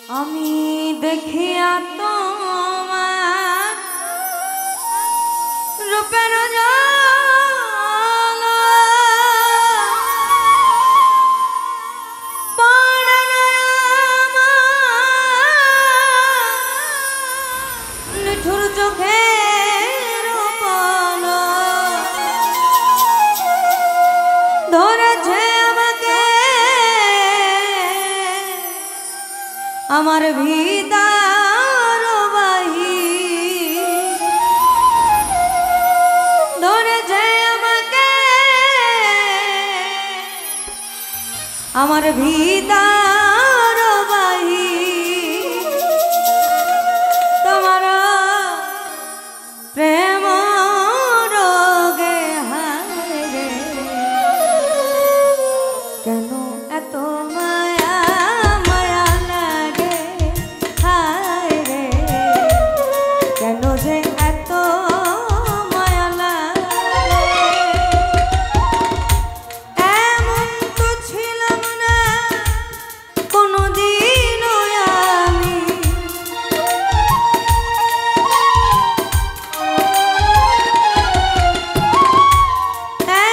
আমি দেখিয়া তোমার রূপের জ্বালা পড়ে না আমার নিঠুর চোখের পালা ধরেছে আমাকে আমার ভিতর বাহি ধরেছে আমাকে আমার ভিতর বাহি তোমার প্রেম রোগে হায় রে কেন এত মায়া মায়া লাগে হায় রে কেন যে এত মায়া লাগে এমন তো ছিলাম না কোনোদিনও আমি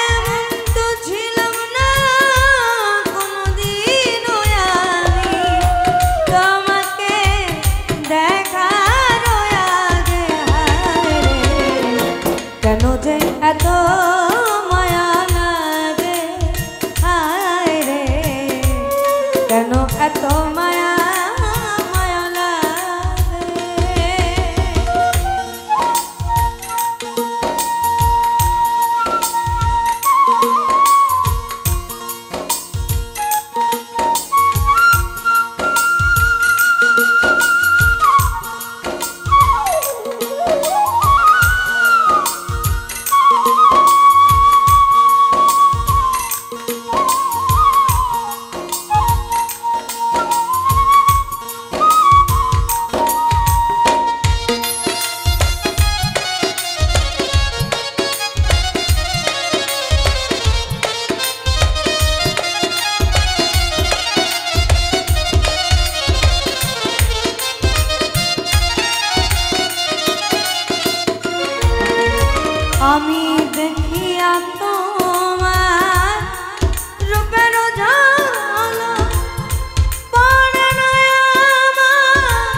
এমন তো ছিলাম না কোনোদিনও আমি তোমাকে দেখার আগে হায় রে কেন যে এত মায়া লাগে হায় রে কেন এত মায়া মায়া লাগে আমি দেখিয়া তোমার রূপের জ্বালা পড়ে না আমার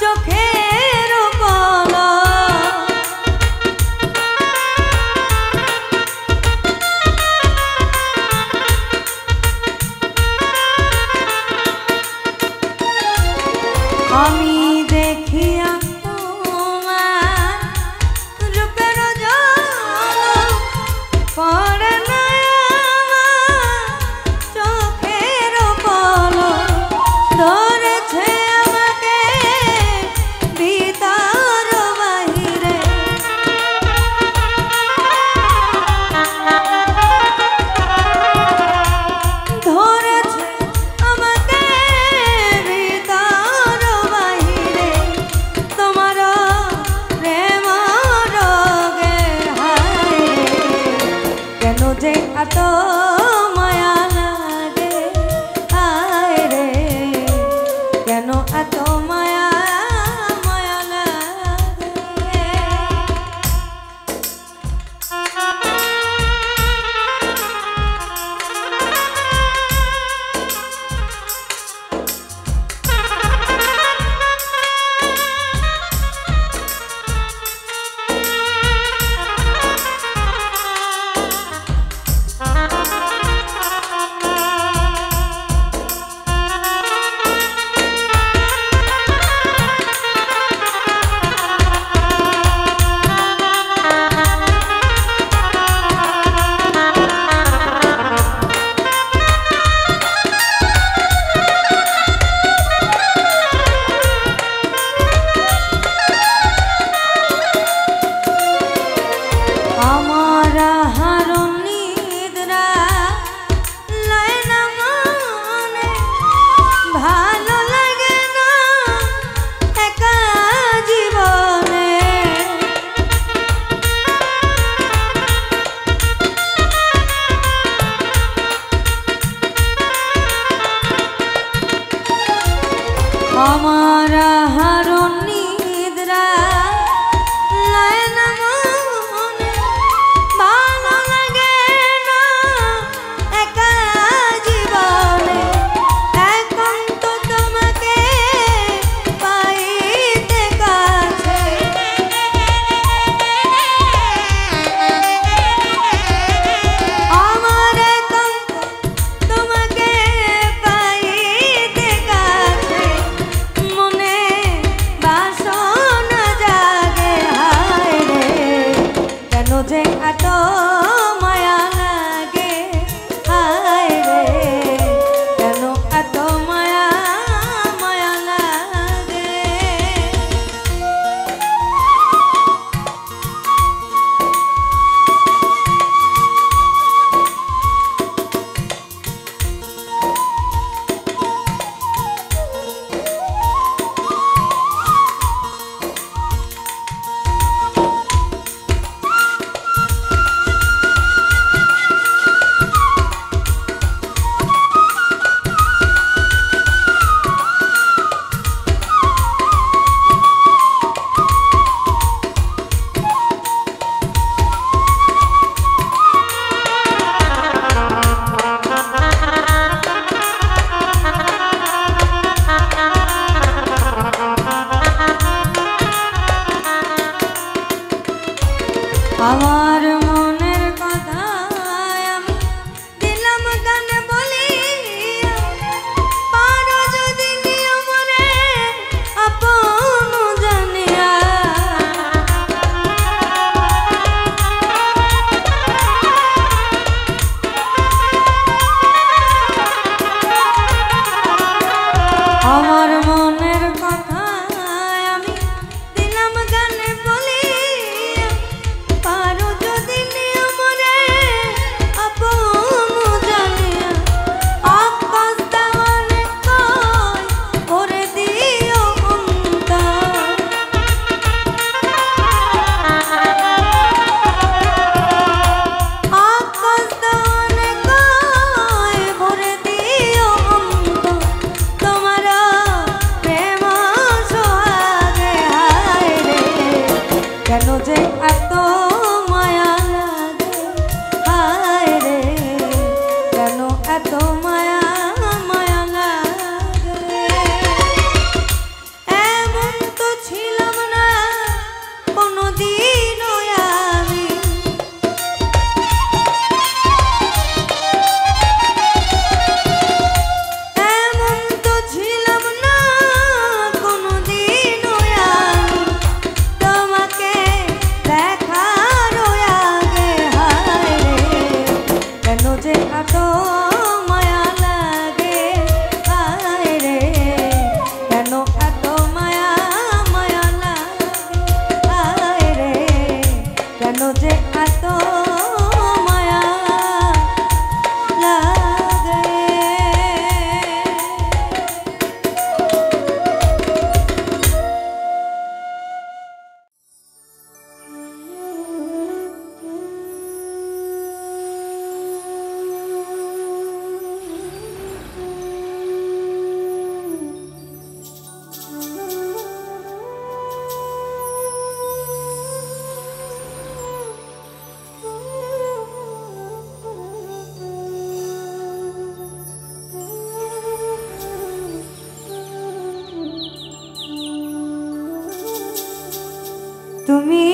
চোখের কলা আমি দেখিয়া তোমার রূপের জ্বালা পড়ে না আমার চোখের পলক ধরেছে আমাকে ভিতর বাহিরে ধরেছে আমাকে ভিতর বাহিরে আমার হারণ নিদ্রা লয় না মনে, ভালো লাগে না একা জীবনে, একান্ত তোমাকে পাইতে কাছে। আমার একান্ত তোমাকে পাইতে কাছে, মনে বাসনা জাগে হায় রে, কেন যে এত মায়া লাগে হায় রে, কেন এত মায়া মায়া লাগে। আমার মনের কথা আমি দিলাম গানে বলিয়া, পারো যদি নিও মনে আপন জানিয়া। আমার মনের কথা আমি দিলাম গানে বলিয়া, পারো যদি নিও মনে আপন জানিয়া। আকাশ দেওয়ানে কয় করে দিও অন্তর, আকাশ দেওয়ানে কয় করে দিও অন্তর, তোমার প্রেম সোহাগে হায় রে, কেন যে এত মায়া লাগে হায় রে, কেন এত মায়া মায়া লাগে। এমন তো ছিলাম না কোনোদিনও আমি, এমন তো ছিলাম না কোনোদিনও আমি, তোমাকে দেখার আগে হায় রে, কেন যে এত মায়া লাগে হায় রে, কেন এত মায়া মায়া লাগে হায় রে, কেন যে এত মায়া লাগে। তুমি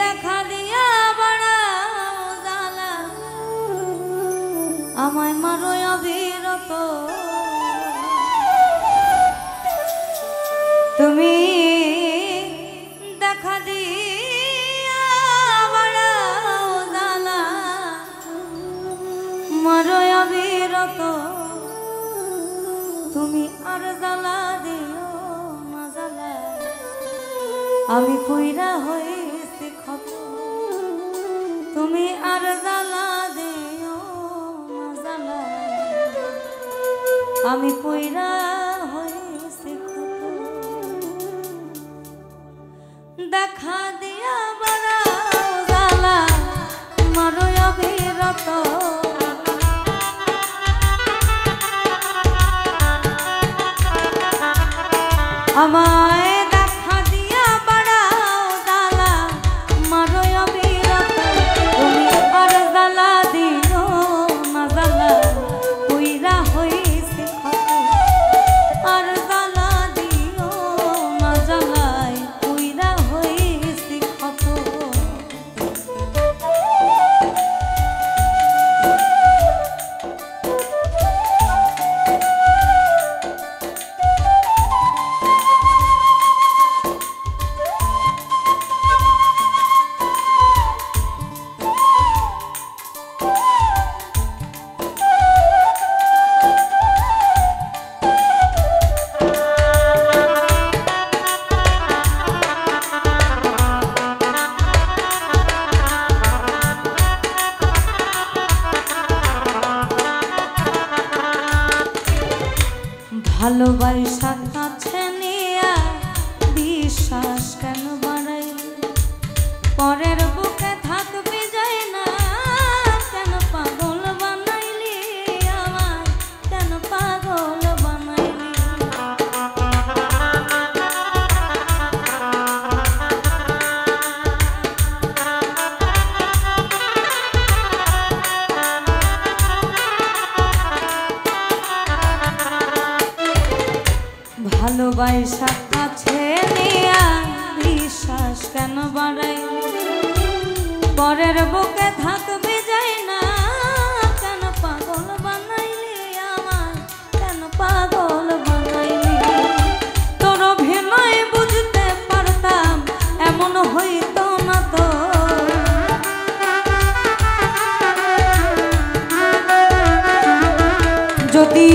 দেখা দিয়া বাড়াও জ্বালা, আমায় মারো অবিরত। তুমি দেখা দিয়া বাড়াও জ্বালা, মারো অবিরত। তুমি আর জ্বালা দিও না জ্বালা, আমি পুইরা হইছি ক্ষত। তুমি আর জ্বালা দিও না জ্বালা, আমি পুইরা হইছি ক্ষত। দেখা দিয়া বাড়াও জ্বালা, মারো অবিরত। আমায় দেখা দিয়া বাড়াও জ্বালা মারো অবিরত তুমি আর জ্বালা দিও না জ্বালা কইরা হইছে ক্ষত আর জ্বালা দিও না জ্বালায় কইরা হইছে ক্ষত ভালোবাসা কাছে নিয়া বিশ্বাস কেন বাড়াইলি পরের বুকে থাকবি যায় না কেন পাগল বানাইলি আমার কেন পাগল বানাইলি ভালোবাসা কাছে নিয়া বিশ্বাস কেন বাড়াইলি পরের বুকে থাকবে যাই না কেন পাগল বানাইলি আমার কেন পাগল বানাইলি তোর অভিনয় বুঝতে পারতাম এমন হইতো না তো যদি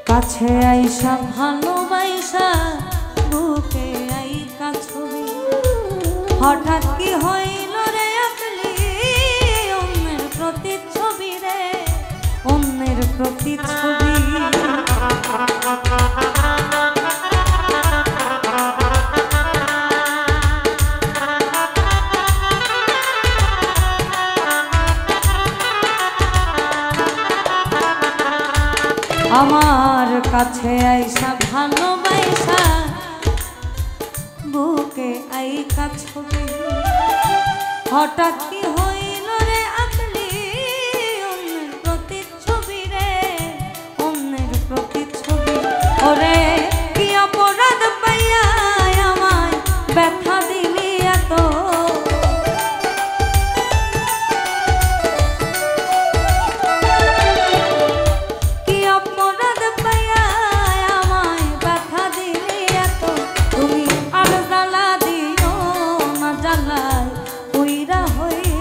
কাছে আইসা ভালোবাসা বুকে আইকা ছবি হঠাৎ কি হইল রে আকলি অন্যের প্রতিচ্ছবি রে অন্যের প্রতিচ্ছবি আমার কাছে আইসা ভালোবাসা বুকে আইকা ছবি হঠাৎ কি হইল রে আকলি অন্যের প্রতিচ্ছবি রে অন্যের প্রতিচ্ছবি ওরে কি অপরাধ পাইয়া আমায় ব্যথা দিলি এত কইরা হই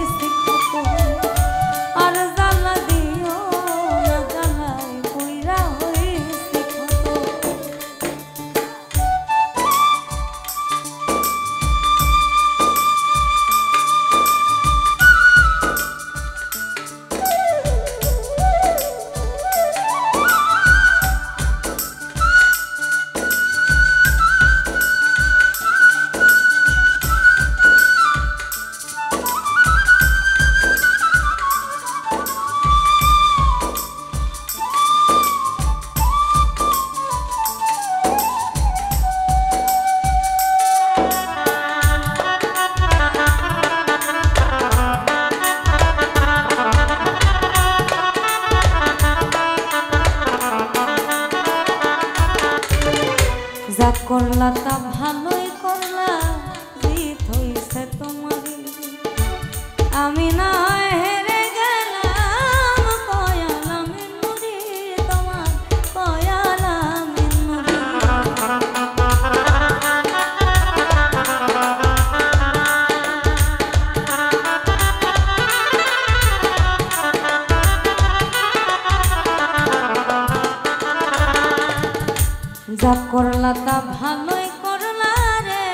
যা করলা তা ভালোই করলা রে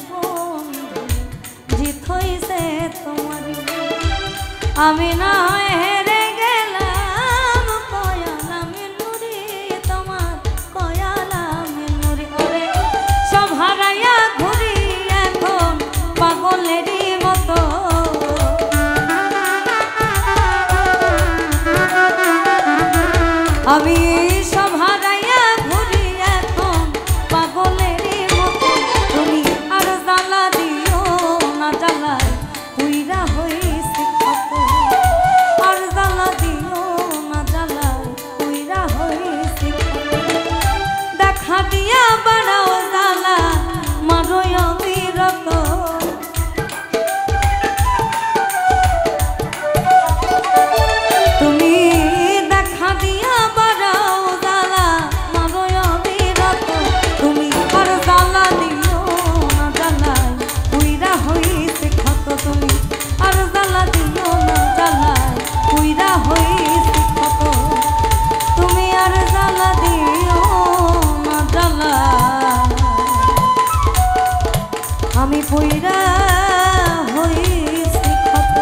বন্ধু, জিত হইছে তোমার। আমি না হয় হেরে গেলাম কয়ালামে নুরি, তোমার কয়ালামে নুরি। ওরে সব হারাইয়া ঘুরি এখন পাগলেরই মতো, আমি সব হারাইয়া ঘুরি এখন পাগলেরই মতো। তুমি আর জ্বালা দিও না, জ্বালায় পুইরা হইছে কত। আর জ্বালা দিও না, জ্বালায় পুইরা হইছে কত। দেখা দিয়া বাড়াও জ্বালা মারোয় অবিরত। তুমি দেখা দিয়া বাড়াও জ্বালা মারোয় অবিরত। তুমি আর জ্বালা দিও না, জ্বালায় পুইরা হইছে ক্ষত। তুমি আর জ্বালা দিও না, জ্বালায় পুইরা হইছে ক্ষত। তুমি আর জ্বালা দিও না, জ্বালায় আমি পুইরা হইছি ক্ষত।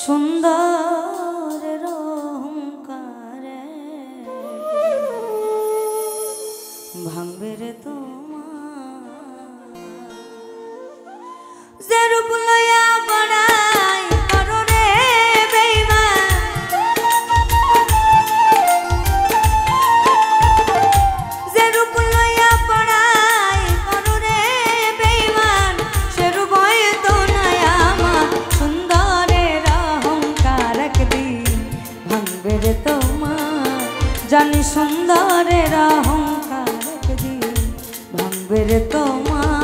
সুন্দর অহংকারে ভাঙবে রে তোমার। যে রূপ লইয়া বড়াই করো রে বেঈমান, যে রূপ লইয়া বড়াই করো রে বেঈমান, সে রূপ হয়তো নাই আমার। সুন্দরের অহংকার একদিন ভাঙবে রে তোমার। জানি সুন্দরের অহংকার একদিন ভাঙবে রে তোমার।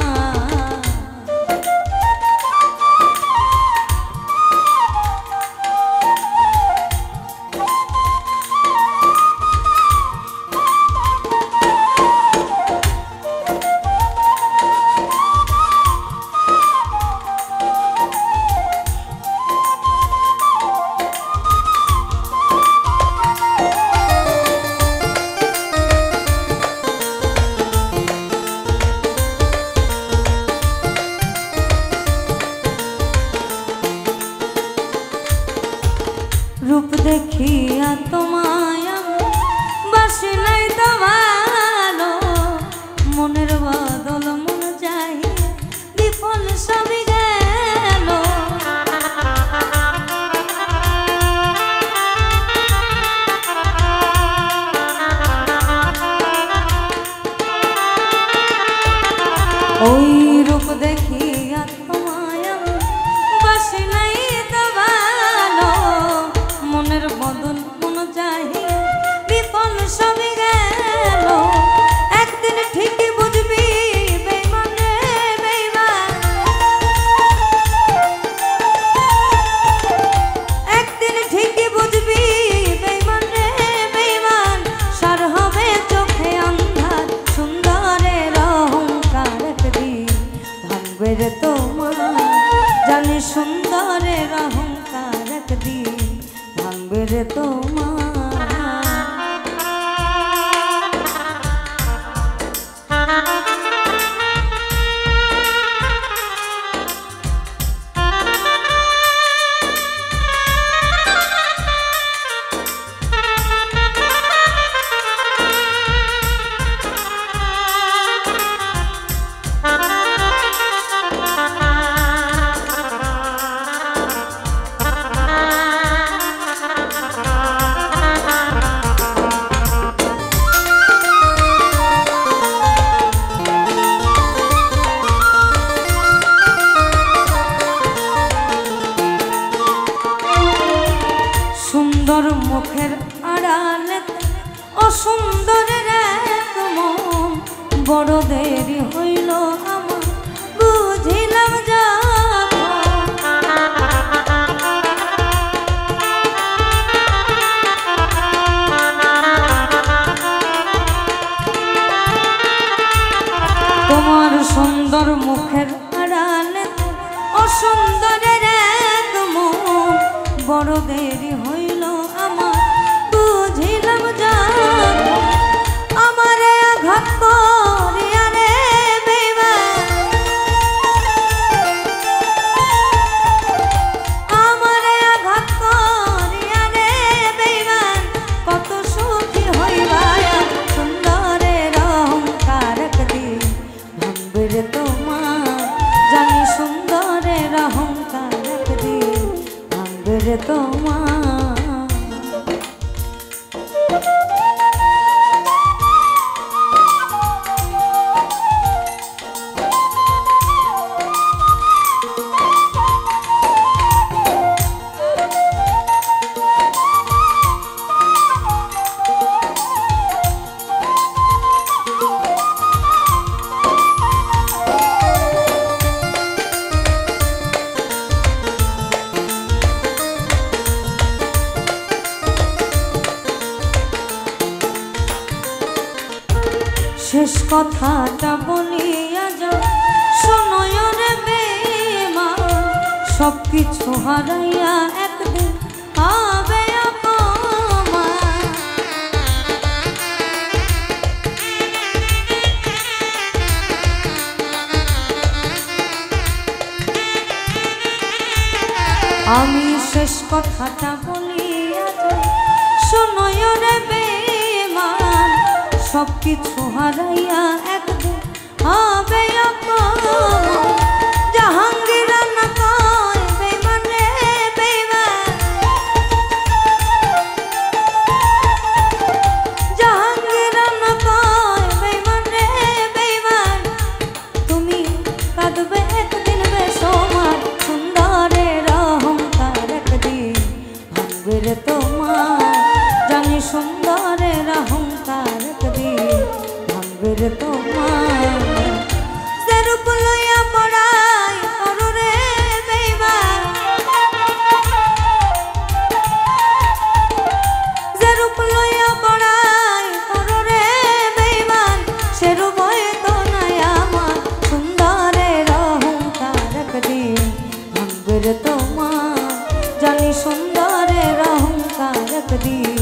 রূপ দেখিয়া তোমায় বাসি নাই তো ভালো, মনের বদল মন যাই বিফল সবই গেল। ওই রূপ দেখিয়া তোমায় বাসি নাই তো ভালো, মনের বদল মন যাই বিফল সবই গেল। একদিন ঠিকই বুঝবি বেঈমান রে বেঈমান, একদিন ঠিকই বুঝবি বেঈমান রে বেঈমান। সার হবে চোখে আন্ধার, সুন্দরের অহংকার একদিন ভাঙবে রে তোমার। জানি সুন্দরের অহংকার একদিন ভাঙবে রে তোমার। মুখের আড়ালে অসুন্দরের এক মন বড় দেরি হইল আমার বুঝিলাম যা তোমার সুন্দর মুখের আড়ালে অসুন্দরের এক মন বড় দেরি হইল আমার বুঝিলাম যা আমারে আঘাত করিয়া রে বেঈমান আমারে আঘাত করিয়া রে বেঈমান কত সুখী হইবা সুন্দরের অহংকার একদিন ভাঙবে রে তোমার জানি সুন্দরের অহংকার একদিন ভাঙবে রে তোমার শেষ কথাটা বলিয়া যাও শোনয় রে বেঈমান সবকিছু হারাইয়া একদিন হবে অপমান আমি শেষ কথাটা বলিয়া যাও শোনয় রে বেঈমান সবকিছু হারাইয়া একদিন হবে অপমান জাহাঙ্গীর না কয় বেঈমান রে বেঈমান জাহাঙ্গীর না কয় বেঈমান রে বেঈমান তুমি কাঁদবে একদিন বেসমান সুন্দরের অহংকার একদিন ভাঙবে রে তোমার জানি সুন্দরের অহংকার ভাঙবে রে তোমার যে রূপ লইয়া পড়াই করো রে বেঈমান যে রূপ লইয়া পড়াই করো রে বেঈমান সে রূপ হয়তো নাই আমার সুন্দরের অহংকার একদিন ভাঙবে রে তোমার জানি সুন্দরের অহংকার একদিন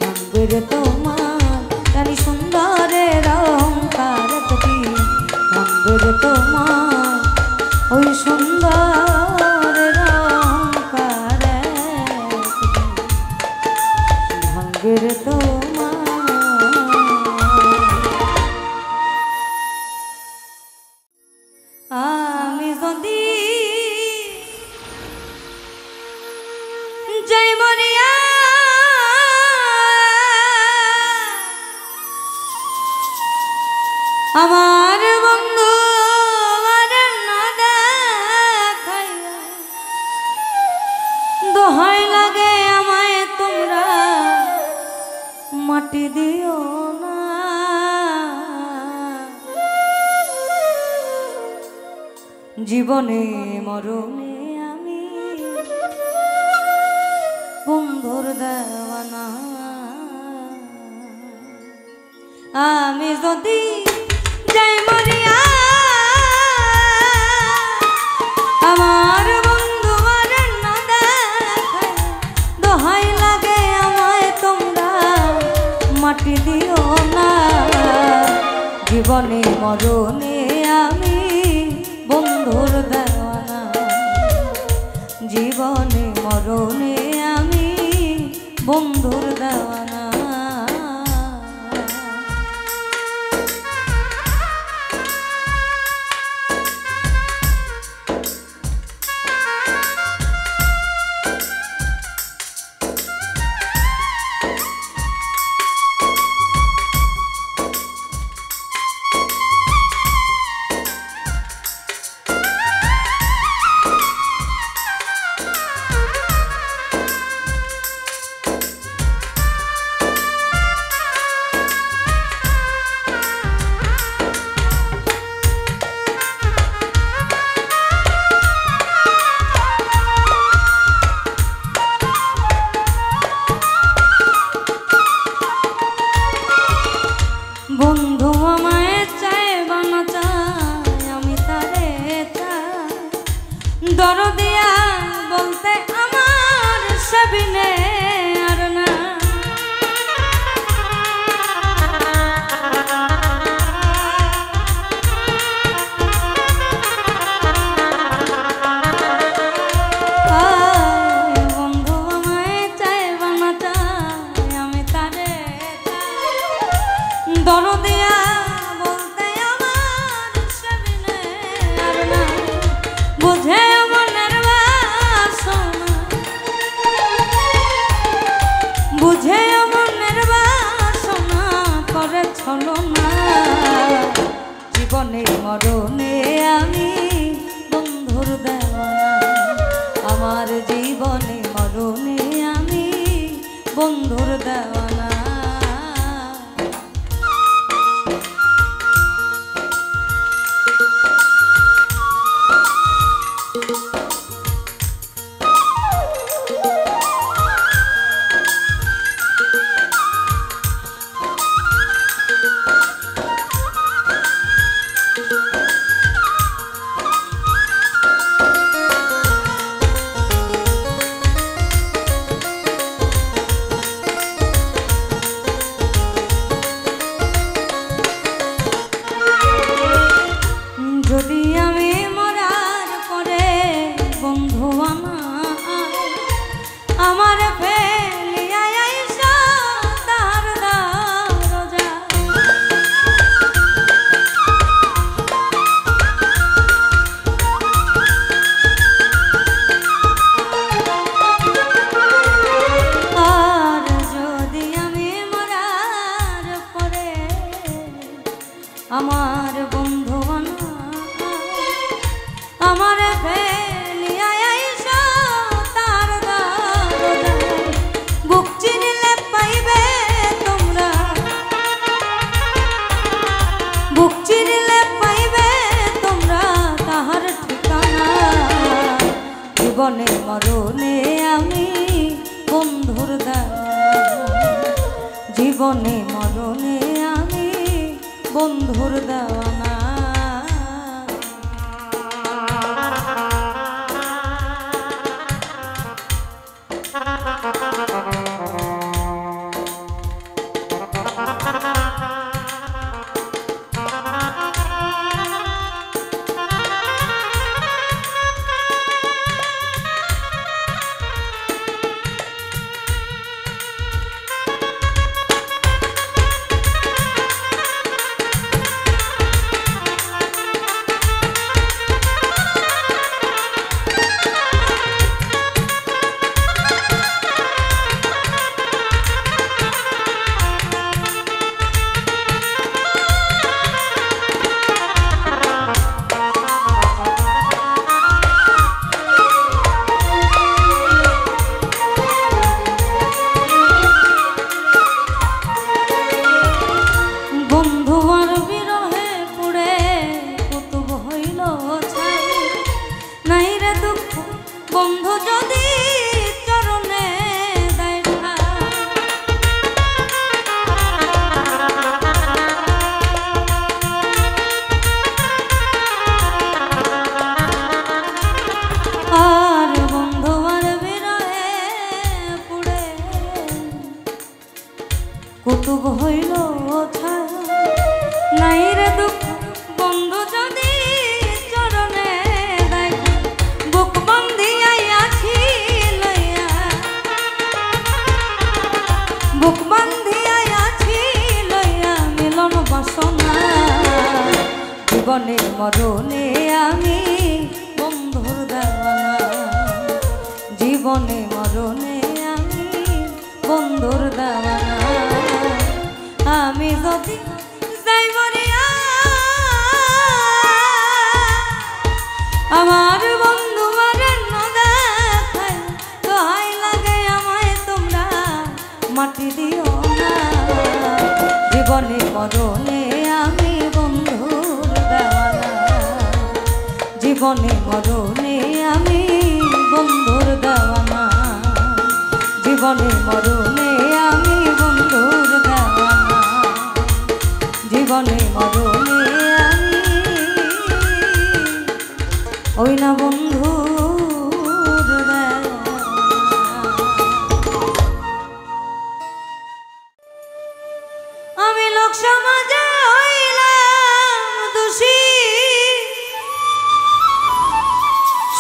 ভাঙবে রে তোমার জানি সুন্দরের অহংকার একদিন ভাঙবে রে তোমার ওই সুন্দরের অহংকার ভাঙবে রে তোমার আমি যদি জয় মরিয়া আমার বন্ধু দোহাই লাগে আমায় তোমরা মাটি দিও না জীবনে মরণে আমি বন্ধুর দেওয়ানা আমি যদি যাই মরিয়া আমার বন্ধু আর না দেখায় দোহাই লাগে আমায় তোমরা মাটি দিও না জীবনে মরণে আমি বন্ধুর দেওয়ানা জীবনে মরণে আমি বন্ধুর দেওয়ানা দরদিয়া বলতে আমার সবিনে আর না। বন্ধু আমায় চায় বানাটা আমি তারে দরদিয়া বলতে আমার সবিনে আর না। বুঝে মনের বাসনা, বুঝে মনের বাসনা করে ছলনা। জীবনে মরণে আমি বন্ধুর দেওয়ানা, আমার জীবনে মরণে আমি বন্ধুর দেওয়ানা। যদি আমি মরার পরে বন্ধু আমার ফেলিয়া আইসা তার দরজা, আর যদি আমি মরার পরে আমার বন্ধু আমার ফেলিয়া আইসা তার দরজা, বুক চিনিলে পাইবে তোমরা, বুক চিনিলে পাইবে তোমরা তাহার ঠিকানা। জীবনে মরণে আমি বন্ধুর দেওয়ানা, জীবনে মরণে আমি বন্ধুর দেওয়ানা। বন্ধু যদি চরণে দেখা, আর বন্ধু আর বিরহে পুড়ে কুতুব হইল ছায়া, নাই রে দুঃখ বন্ধু যদি চরণে দেখা। বুক বান্ধিয়া আছি লইয়া, বুক বান্ধিয়া আছি লইয়া মিলন বাসনা। জীবনে মরণে আমি বন্ধুর দেওয়ানা, জীবনে মরণে আমি বন্ধুর দেওয়ানা। আমি যদি যাই মরিয়া আমার বন্ধু মারে দেখায়, দোহাই লাগে আমায় তোমরা মাটি দিও না। জীবনে মরণে আমি বন্ধুর দেওয়ানা, জীবনে মরণে আমি বন্ধুর দেওয়ানা। বন্ধুর আমি লোক সমাজে হইলাম দোষী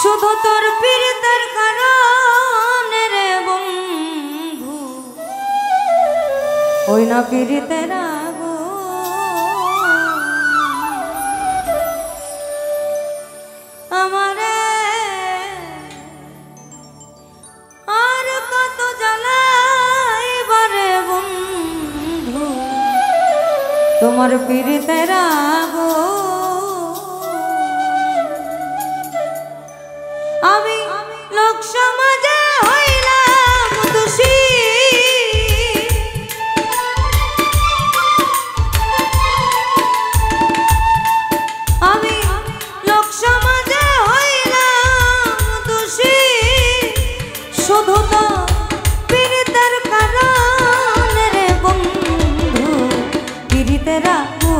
শুধু তোর পীড়িতের কারণে রে বন্ধু ওই না পীড়িতের আগো আমারে আর কত জ্বালাইবারে বন্ধু তোমার পীড়িতের আগো আমি লোক সমাজে হইলাম দোষী আমি লোক সমাজে হইলাম দোষী শুধু তো পীড়িতের কারণে রে বন্ধু পীড়িতের আগো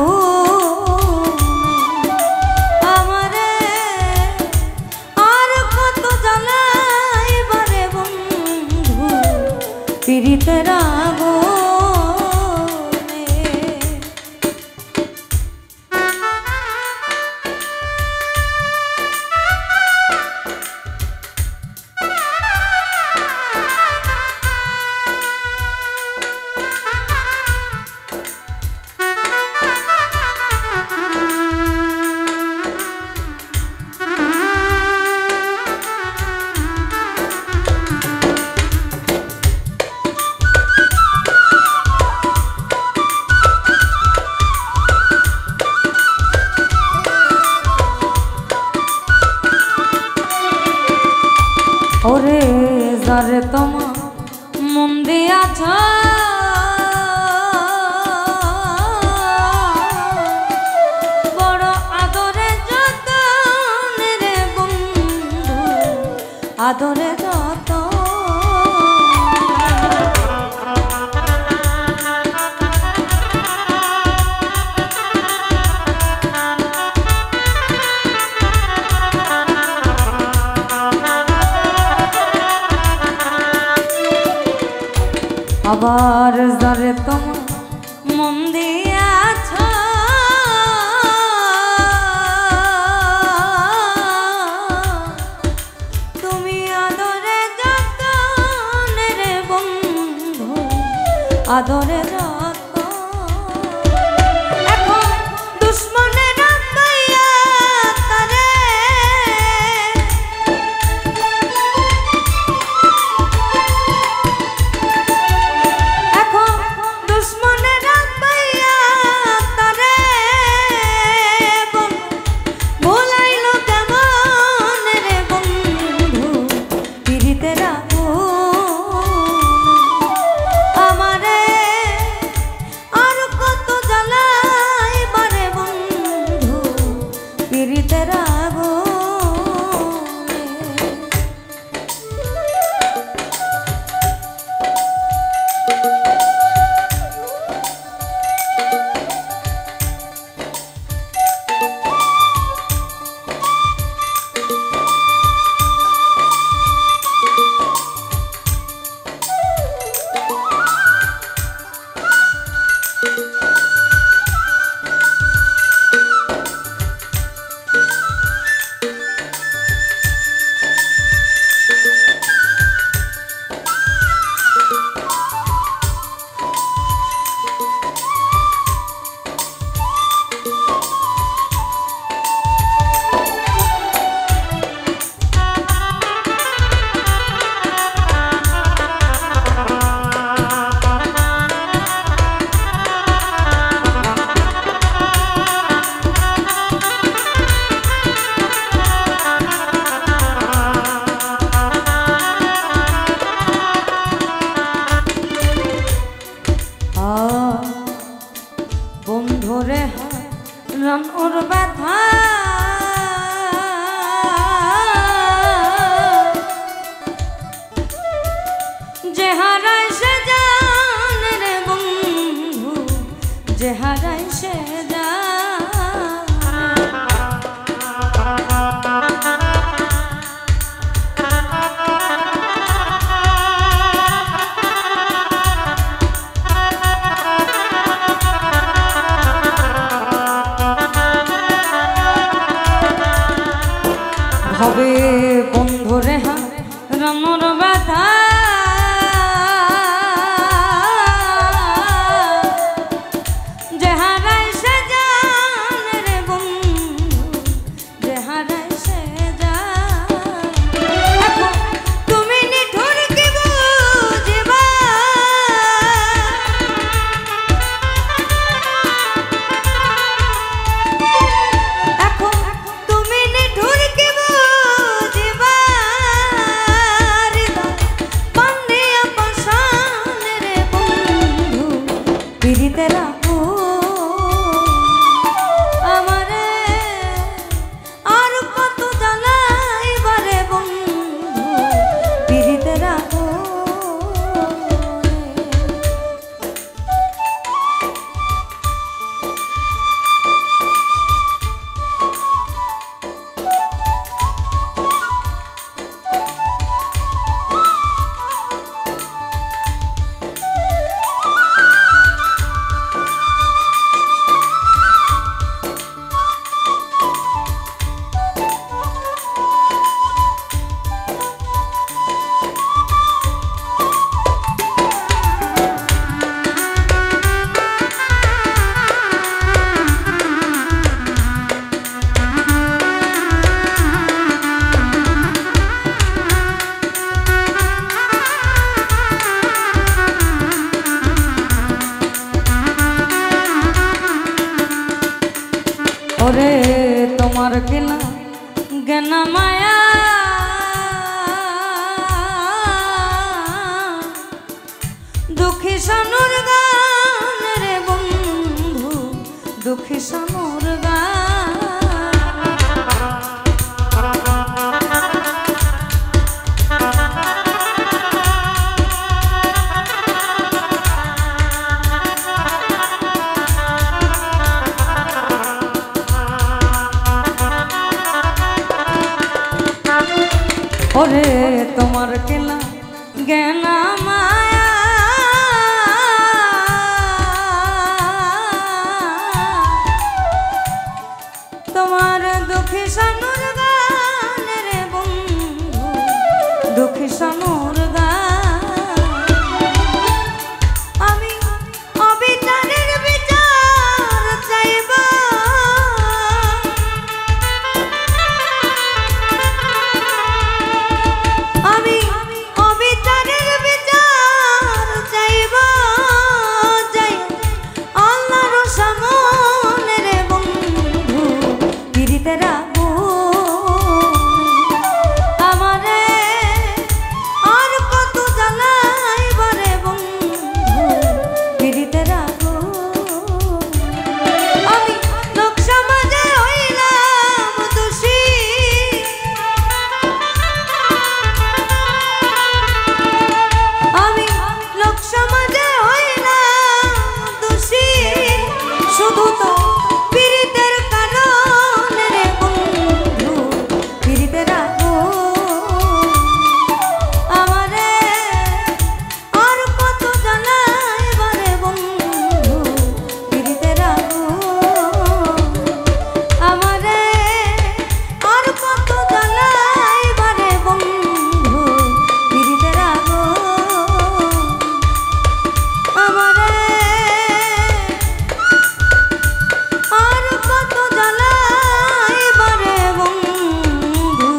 পীড়িতের আগুনে ওরে যারে তোমা মন দিয়াছ বড় আদরে যতন রে বন্ধু আদরে যতন আবার যারে তোমার মন দিয়াছ তুমি আদরে যতন রে বন্ধু আদরে যতন এখন দুশ্মনে রাখাইয়া তারে বন্ধুরে হারানোর ব্যথা যে হারাই সে জানে রে বন্ধু, যে হারাই সে জানে। তুমি নিঠুর কি বুঝিবা, এখন তুমি নিঠুর কি বুঝিবা, পান্ডিয়া পাশান রে বন্ধু পিরিতে রাখো আমারে, আর কত জ্বালাইবারে বন্ধু পিরিতে রাখো। ওরে তোমার কেনা জ্ঞানা মায়া দুঃখী সানুর গান রে বন্ধু, দুঃখী সানুর গান। ওরে তোমার কেলা জ্ঞানা মায়া তোমার দুঃখী সানুর গান রে বন্ধু, দুঃখী সানুর গান। আমি অবিচারের বিচার চাইবা, আমি অবিচারের বিচার চাইবা, যাই আল্লাহর সামনে রে বন্ধু পিরিতে রাখো আমারে, আর কত জ্বালাইবারে বন্ধু পিরিতে রাখো। আমি লোক সমাজে হইলাম দোষী, আমি লোক সমাজে হইলাম দোষী, শুধু তো পীড়িতের কারণে রে বন্ধু পীড়িতে রাখো আমারে, আর কত জ্বালাইবারে বন্ধু পীড়িতে রাখো আমারে, আর কত জ্বালাইবারে বন্ধু পীড়িতে রাখো আমারে, আর কত জ্বালাইবারে বন্ধু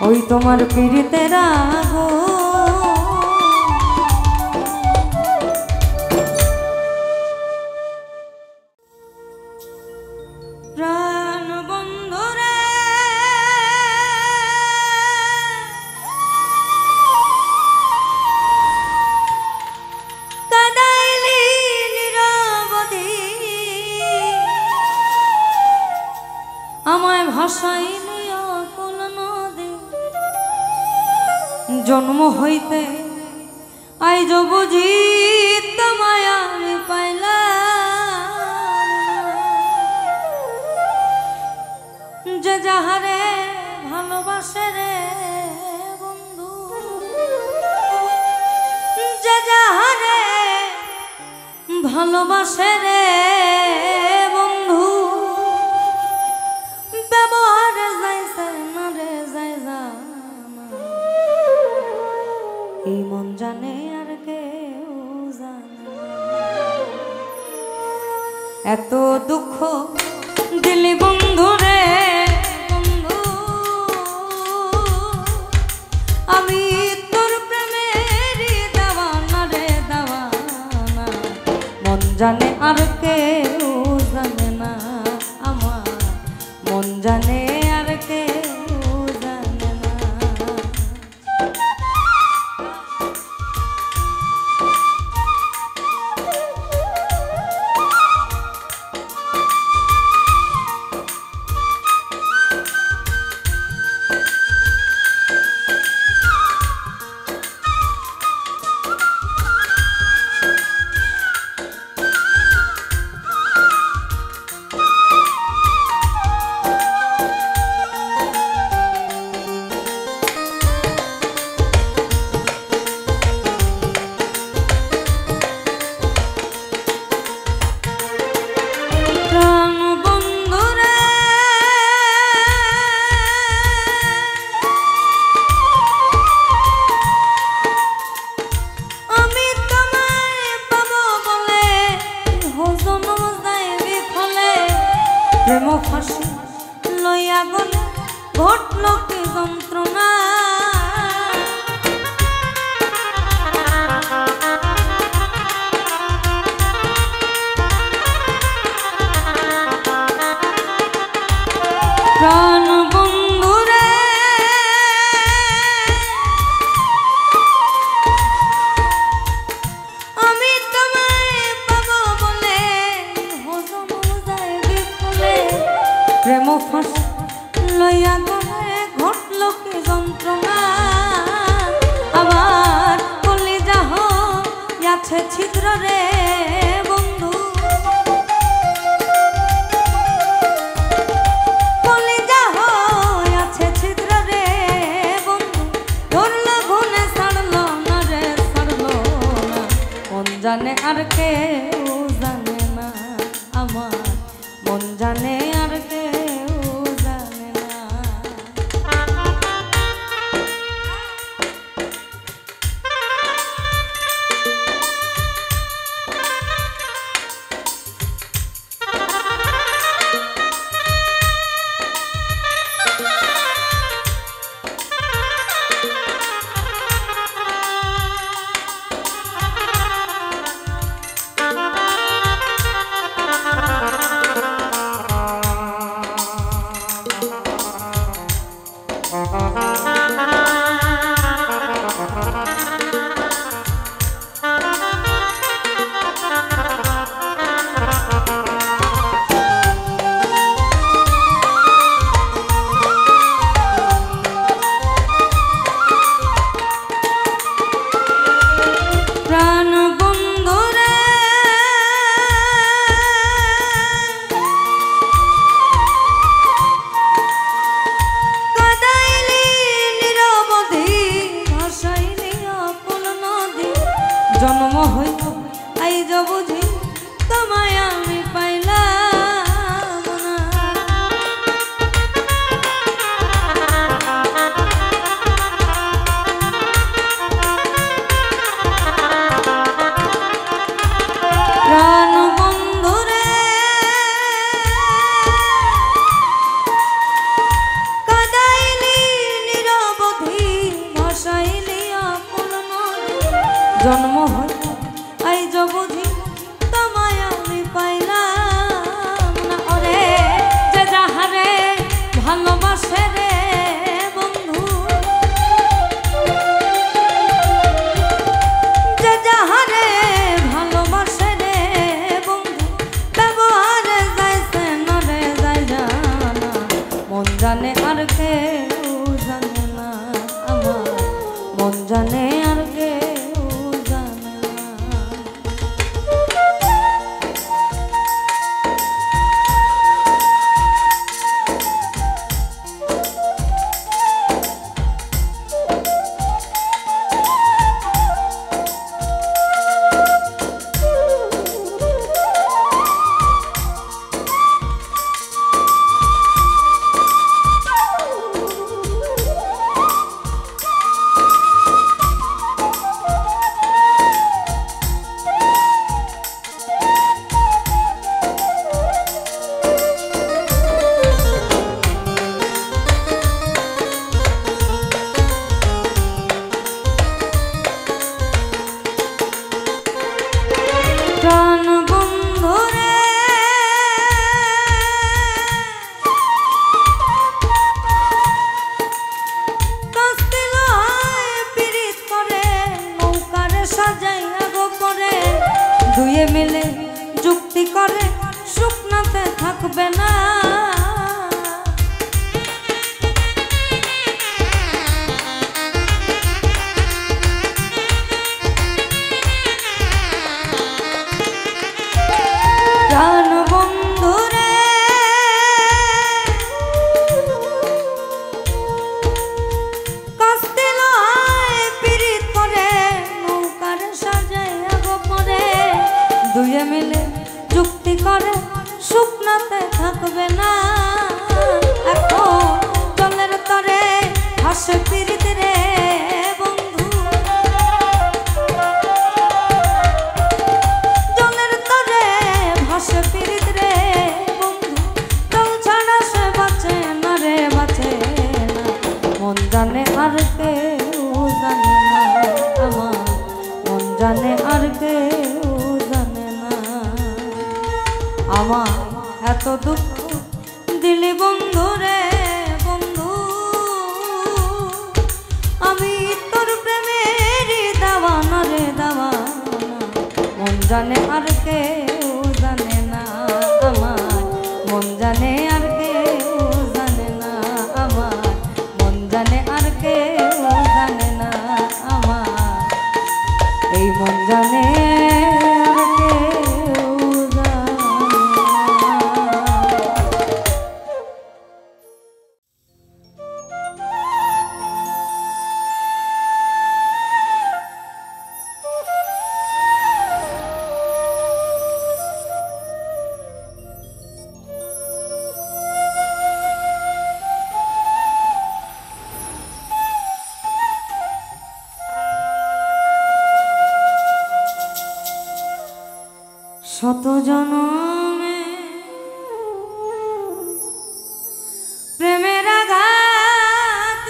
ওই তোমার পীড়িতে রাখো। প্রাণ বন্ধুরে কাদাইলি নিরবধি, আমায় ভাসাইলি অকুল নদী, জন্ম হইতে আইজ বুঝি তোমায় আমি পাইলাম, যে যাহারে ভালোবাসে রে বন্ধু, যে যাহারে ভালোবাসে রে বন্ধু, ব্যবহারে যাইছে এই মন জানে আর কেউ জানে না। এত দুঃখ দিলি বন্ধু রে বন্ধু, আমি তোর প্রেমের দেওয়ানা রে দেওয়ানা। মন জানে আর কেউ জানে না, আমার মন জানে আর কেউ জানে না। প্রেম ফাঁসি লইয়া গলে ঘটল কি যন্ত্রণা, প্রাণ বন্ধু রে আমি তোমায় পাবো বলে হজম যায় বিফলে। প্রেম ফাঁসি লইয়া গলে ঘটল কি যন্ত্রণা, আবার কলিজা আছে ছিদ্র রে বন্ধু, কলিজা আছে ছিদ্র রে বন্ধু। ধরল গুনে ছাড়লো না রে ছাড়লো না, মন জানে আর কেউ জানে না, আমার মন জানে আর কেউ জানে না। জন্ম হইল আইজ বুঝি তোমায় আমি পাইলাম না, প্রাণ বন্ধু রে কাদাইলি নিরবধি ভাসাইলি আকুল নদী। জন্ম হইল আইজ বুঝি তোমায় আমি পাইলাম না, ওরে যে যাহারে ভালোবাসে রে বন্ধু, যে যাহারে ভালোবাসে রে বন্ধু, ব্যবহারে যাইছে না রে যাই জানা। মন জানে আর কেউ জানে না, আমার মন জানে আর কেউ জানে না। থাকবে না। প্রাণ বন্ধুরে কষ্টে লয় পীড়িত করে নৌকার সাজাইয়া গোপরে দুয়ে মিলে যুক্তি করে শুকনাতে থাকবে না। এখন জলের তরে হাসে পীড়িত রে বন্ধু, জলের তরে ভাসে পীড়িত রে বন্ধু, জল ছাড়া সে বাঁচে না রে বাঁচে না। মন জানে আর কেউ জানে না আমার, মন জানে আর কেউ জানে না আমার। এত দুঃখ দিলি বন্ধু রে বন্ধু, আমি তোর প্রেমের দাওয়ানা রে দাওয়ানা। মন জানে আর কেউ জানে না আমার, মন জানে আর কেউ জানে না আমার, মন জানে আর কেউ জানে না আমার। এই মন জানে আর কেউ জানে না। শত জনমে প্রেমের আঘাত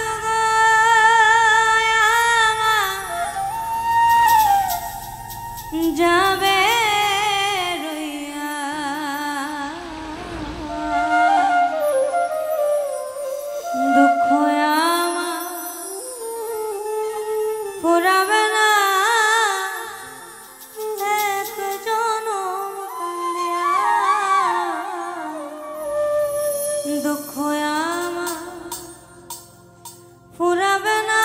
যাবে রইয়া, দুঃখ আমার ফুরাবে না। দুঃখ আমার ফুরাবে না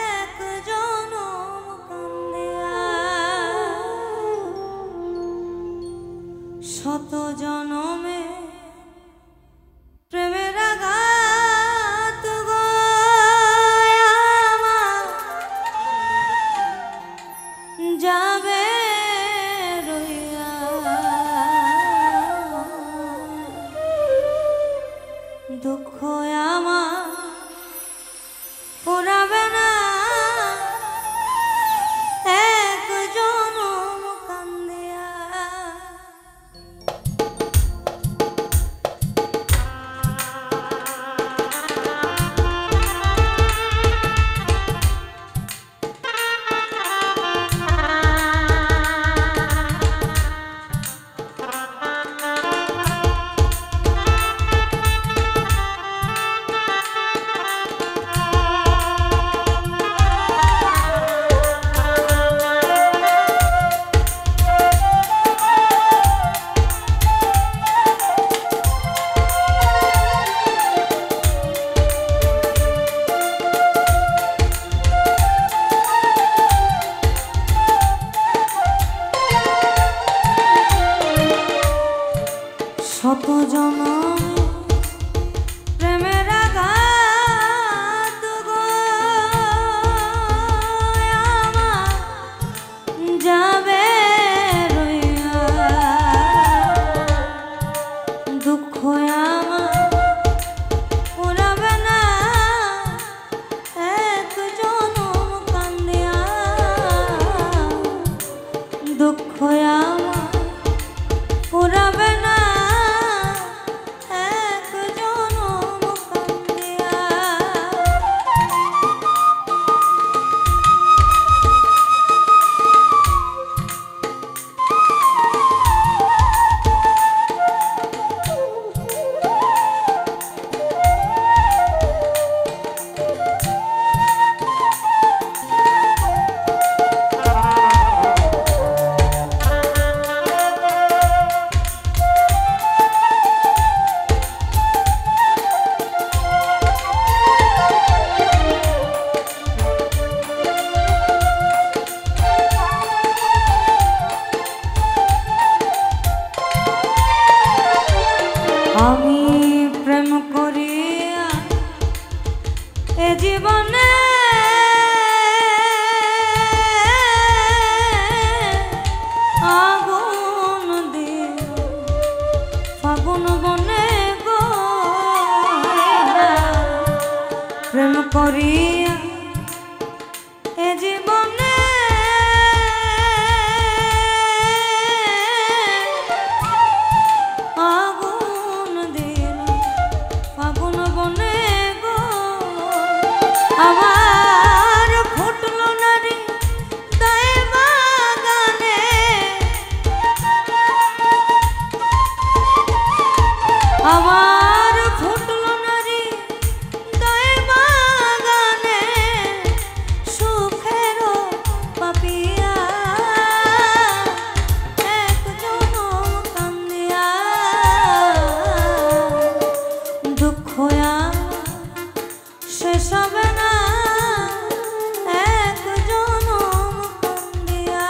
এক জনম কান্দিয়া। শত জনমে প্রেমের আঘাত আমার যাবে রইয়া, দুঃখ আমার ফুরাবে না এক জনম কান্দিয়া। করিয়া এ জীবনে আগুন দিল ফাগুন বনে গো আমার ফুটলো নারী দায়ে বাগানে আমার ফুটলো নারী দায়ে বাগানে সুখের পাপিয়া একজন কান্দিয়া দুঃখ শেষ হবে না একজন কান্দিয়া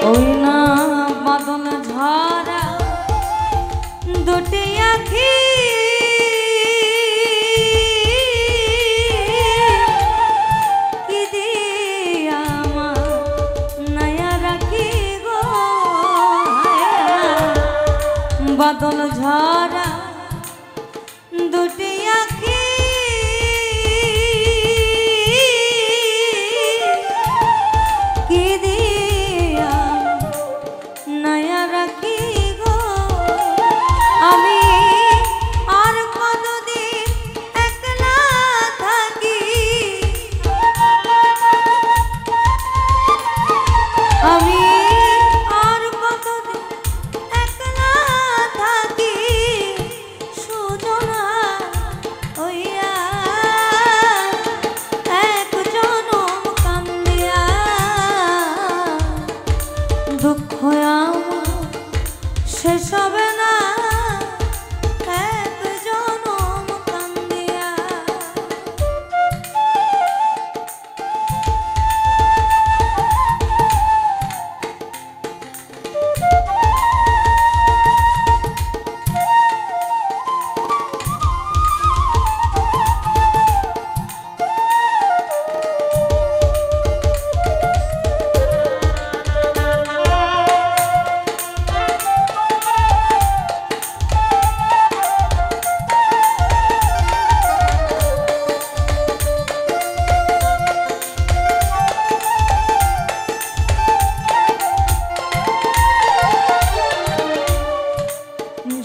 ওই না বাদল ঝরা দুটি আখি কি দিয়া নয়া রাখি গো বাদল ঝরা দুটি আখি কি দিয়া নয়া রাখি গো আমি আর কতদিন একলা থাকি আমি আর কতদিন একলা থাকি সুজনা হইয়া এক জনম কান্দিয়া দুঃখ আমার শেষ হবে না এক জনম কান্দিয়া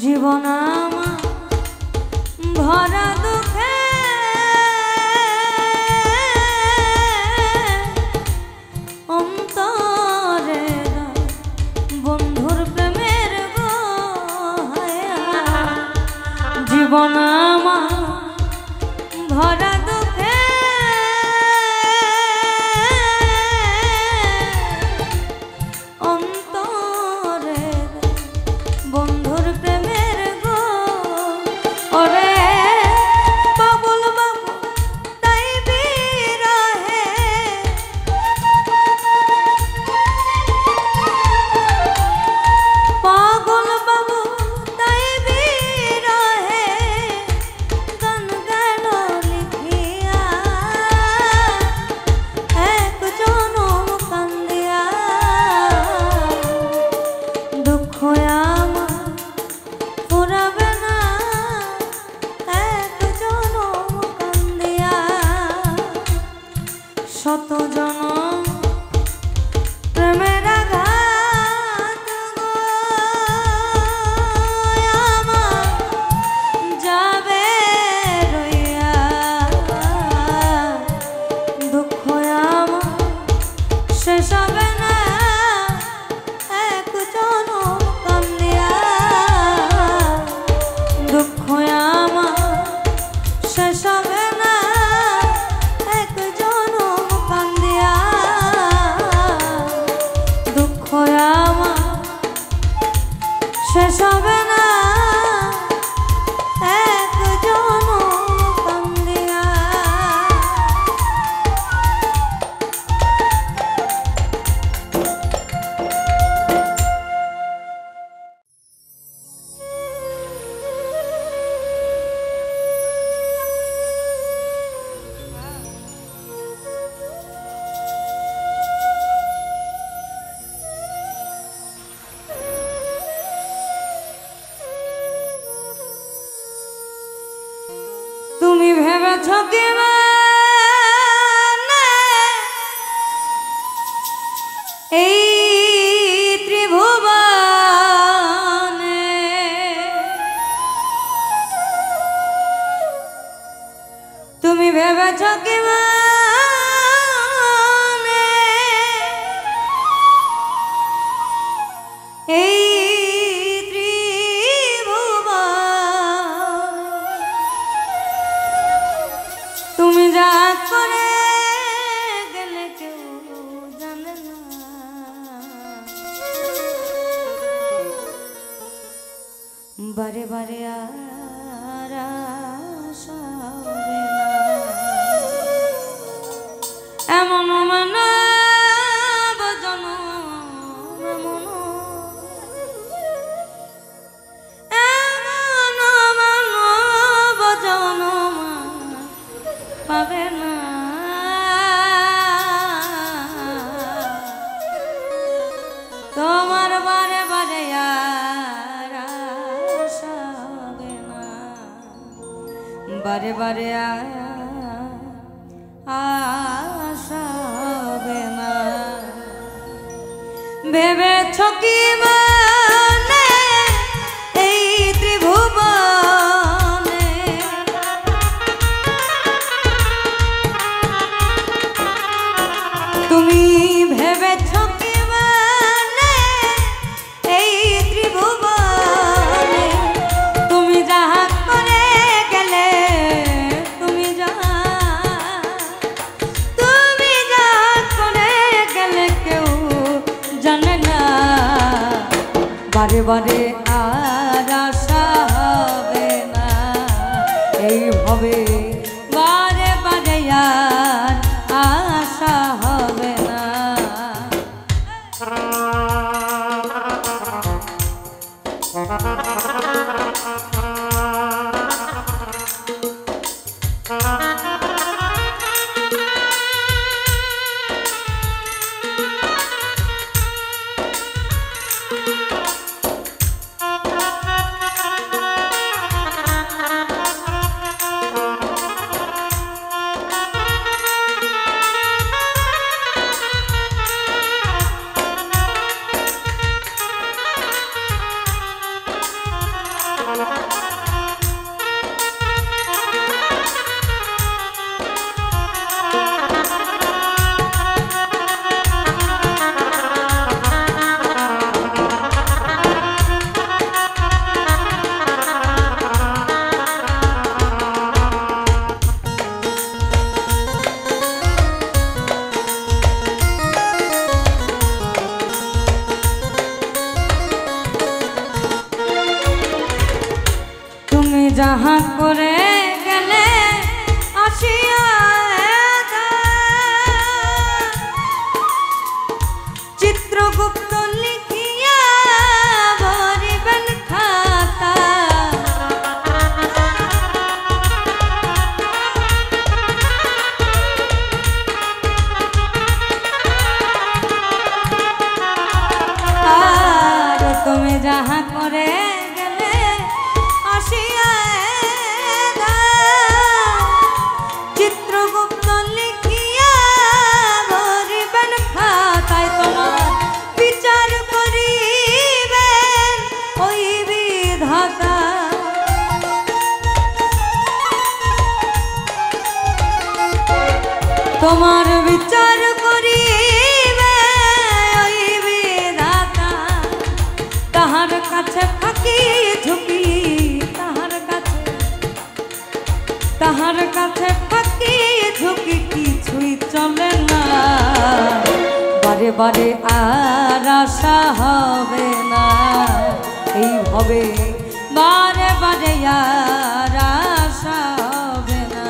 জীবন আমার ভরা দুঃখে অন্তরে বন্ধুর প্রেমের গো জীবন আমার ভরা দুঃখে অন্তরে বন্ধুর প্রেমের গো ওরে বাবুল বাবু তাই বিরহে পাগল বাবু তাই বিরহে গান গেল লিখে শেষ হবে না এক জনম কান্দিয়া। তুমি ভেবেছ কি এই ত্রিভুবনে তুমি ভেবেছ কি এই তুমি যা করে গেলে কেউ জানে না, বারে বারে আর আশা হবে না। এমন মানব জনম এমন মানব জনম পাবে না। তোমার বারে বারে আর আশা হবে না, বারে বারে আশা হবে না। ভেবেছ কি মানে এই ত্রিভুবনে তুমি ভেবেছ কি মানে এই ত্রিভুবনে তুমি যাহা করে গেলে তুমি যাহা করে গেলে কেউ জানে না, বারে বারে আর আশা হবে না। এইভাবে বারে বারে আর আশা হবে না। যাহা করে গেলে আসিয়া চিত্রগুপ্ত লিখিয়া ভরিবেন খাতা। আর তুমি যাহা করে চিত্রগুপ্ত লিখিয়া ভরিবেন খাতায়, তোমার বিচার করিবেন ওই বিধাতা। তোমার বিচার করিবে ওই বিধাতা। তাহার কাছে থাকি ঝুঁকি তাহার কাছে ফাঁকি ঝুঁকি কিছুই চলে না, বারে বারে আর আশা হবে না। এইভাবে বারে বারে আর আশা হবে না।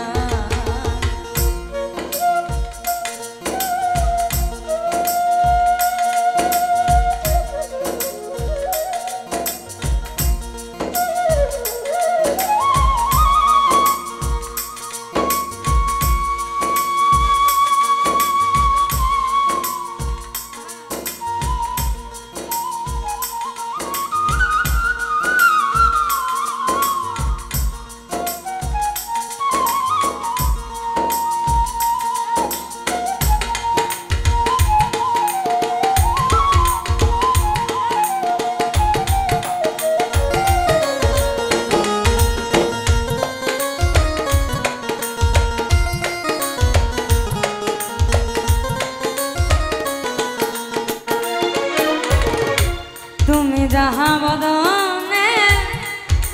তুমি যাহা বদনে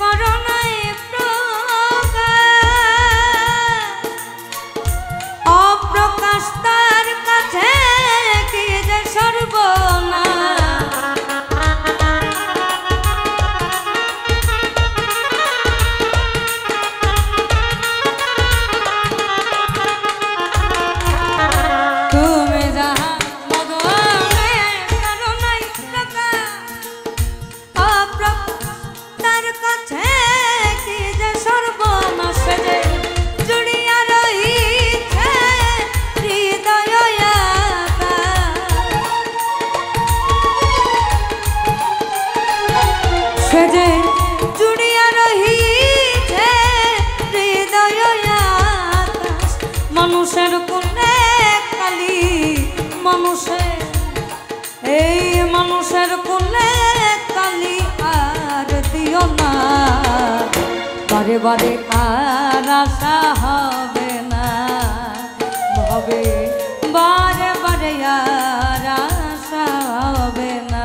করো নাই অপ্রকাশ তার কাছে কি যে সর্বনাশ। তুমি যাহা বদনে করো নাই তার কাছে কি যে সর্বনাশ যে জুড়িয়া রহিছে হৃদয় সে যে জুড়িয়া রহিছে হৃদয় মানুষের কোনে কালি মানুষের এই মানুষের কোলে কালি আর দিও না বারে বারে আর আশা হবে না হবে বারে বারে আর আশা হবে না।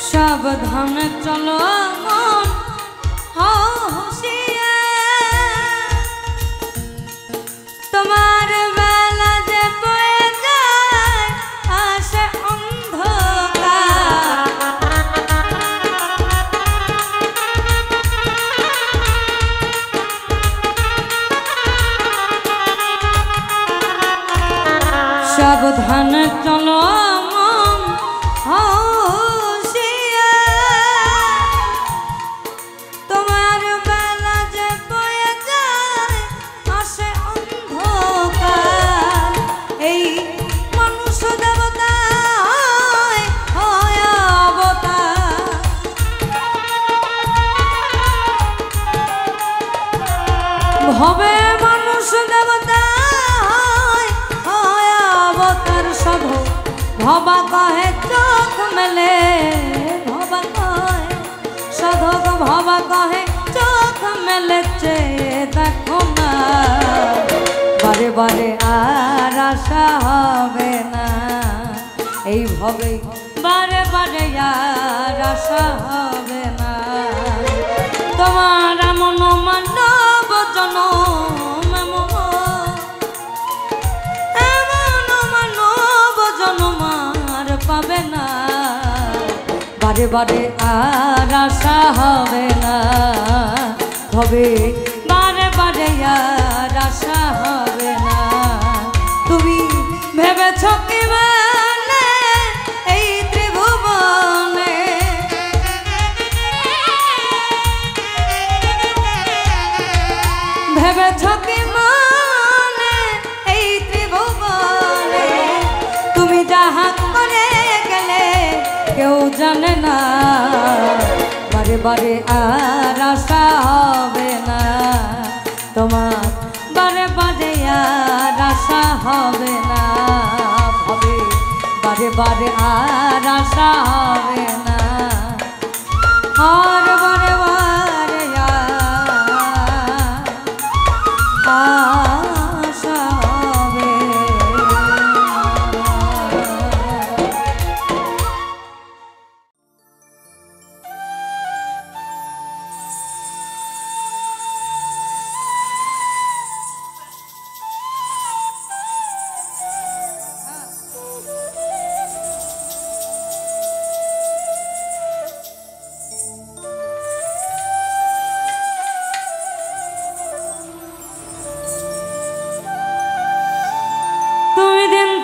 সাবধান চলো মন হুঁশিয়ার তোমার বেলা যে বয়ে যায় আসে অন্ধকার। সাবধান চলো মন তোমার বেলা যে বয়ে যায় আসে অন্ধকার। এই মানুষ দেবতা হয় অবতার ভবে মানুষ দেবতা হয় অবতার সাধু ভবা কহে চোখ মেলে ভবা কহে সাধক ভবা কহে চোখ মেলে চেয়ে দেখো না বারে বারে আর আশা হবে না এইভাবে বারে বারে আর আশা হবে না। তোমার মন মানব জনম এমন মানব জনম আর পাবে না বারে বারে আর আশা হবে না হবে বারে বারে আর আশা হবে না। তুমি ভেবেছ কি মানে এই ত্রিভুবনে ভেবেছ কি মানে এই ত্রিভুবনে তুমি যাহা করে গেলে বারে আর আশা হবে না তোমার, বারে বারে আর আশা হবে না ভাবে, বারে বারে আর আশা হবে না, আর বারে বারে আশা হবে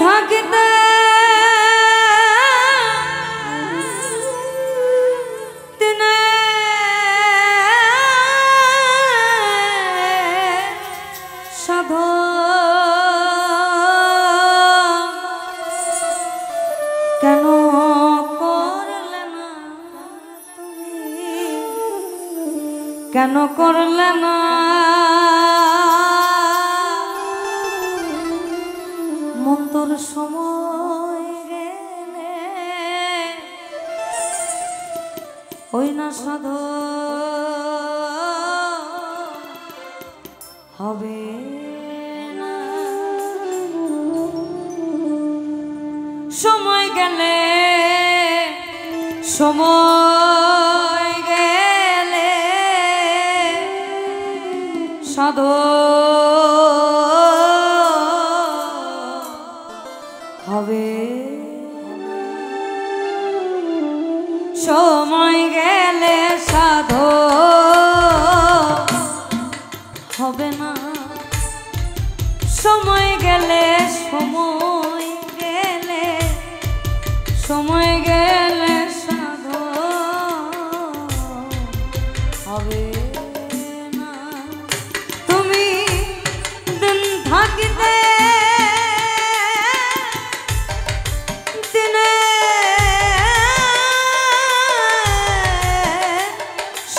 থাকিতে দিনে সাধু কেন করলে না তুমি, কেন করলে না মন্তর সময় গেলে ওই না সাধু হবে না, সময় গেলে সময় গেলে সাধু হবে, সময় গেলে সাধু হবে না, সময় গেলে সময় গেলে সময় গেলে সাধু হবে না, তুমি দিন থাকিতে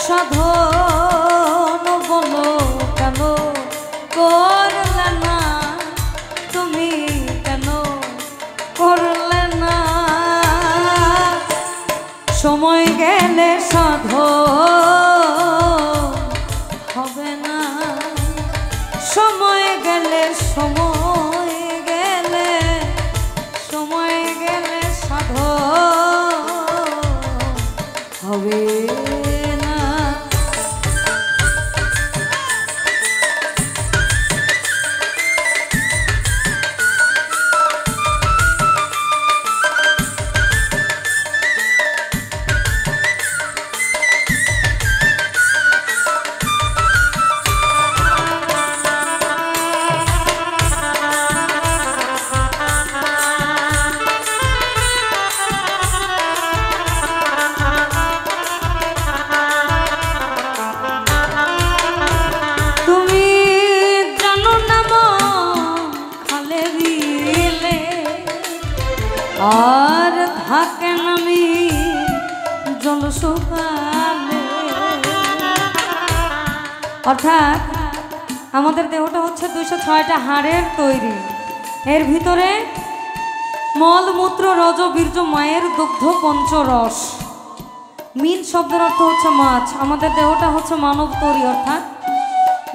সাধন বলো কেন করলে না তুমি, কেন করলে না, সময় গেলে সাধন হবে না, সময় গেলে সময় গেলে সময় গেলে সাধন হবে না। আর থাকে নামি জল শুকালে, অর্থাৎ আমাদের দেহটা হচ্ছে 206টা হাড়ের তৈরি, এর ভিতরে মল মূত্র রজ বীর্য মায়ের দুগ্ধ পঞ্চরস, মিন শব্দের অর্থ হচ্ছে মাছ। আমাদের দেহটা হচ্ছে মানব তৈরি, অর্থাৎ